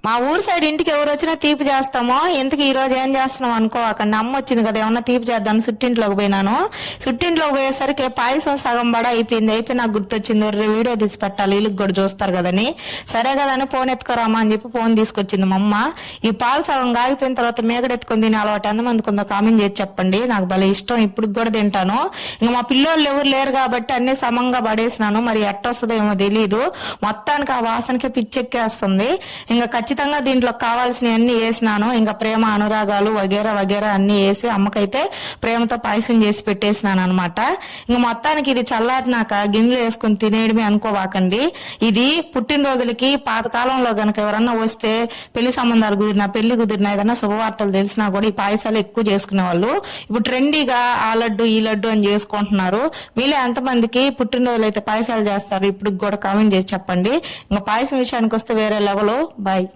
మా ఊరు సైడ్ ఇంటికి ఎవరు వచ్చినా తీపి చేస్తామో, ఇంతకు ఈ రోజు ఏం చేస్తున్నాం అనుకోకండి. అమ్మ వచ్చింది కదా ఏమన్నా తీపి చేద్దాం సుట్టింట్లోకి పోయినాను. సుట్టింట్లోకి పోయేసరికి పాయసం సగం బడ అయిపోయి నాకు గుర్తొచ్చింది, వీడియో తీసి పెట్టాలి వీళ్ళకి కూడా చూస్తారు కదని. సరే కదని ఫోన్ ఎత్తుకోరామా అని చెప్పి ఫోన్ తీసుకొచ్చింది మా అమ్మ. ఈ పాలు సగం ఆగిపోయిన తర్వాత మేగడెత్తుకొని తినే అలవాటు ఎంతమందికి ఉందో కామెంట్ చేసి చెప్పండి. నాకు భలే ఇష్టం, ఇప్పుడు కూడా తింటాను. ఇంకా మా పిల్లోళ్ళు ఎవరు లేరు కాబట్టి అన్ని సమంగా పడేసినాను. మరి ఎట్టొస్తుందో ఏమో తెలీదు. మొత్తానికి ఆ వాసనకే పిచ్చెక్కేస్తుంది. ఇంకా ఖచ్చితంగా దీంట్లో కావాల్సినవన్నీ వేసినాను. ఇంకా ప్రేమ అనురాగాలు వగేరా వగేరా అన్ని వేసి అమ్మకైతే ప్రేమతో పాయసం చేసి పెట్టేసినాను అనమాట. ఇంకా మొత్తానికి ఇది చల్లారినాక గిన్నెలు వేసుకుని తినేయడమే అనుకోవాకండి. ఇది పుట్టినరోజులకి పాతకాలంలో గనక ఎవరన్నా వస్తే పెళ్లి సంబంధాలు కుదిరినా పెళ్లి కుదిరినా ఏదన్నా శుభవార్తలు తెలిసినా కూడా ఈ పాయసాలు ఎక్కువ చేసుకునే వాళ్ళు. ఇప్పుడు ట్రెండీగా ఆ లడ్డు ఈ లడ్డు అని చేసుకుంటున్నారు. మీలో ఎంతమందికి పుట్టినరోజులు అయితే పాయసాలు చేస్తారు ఇప్పుడు కూడా కామెంట్ చేసి చెప్పండి. ఇంకా పాయసం విషయానికి వస్తే వేరే లెవెల్. బాయ్.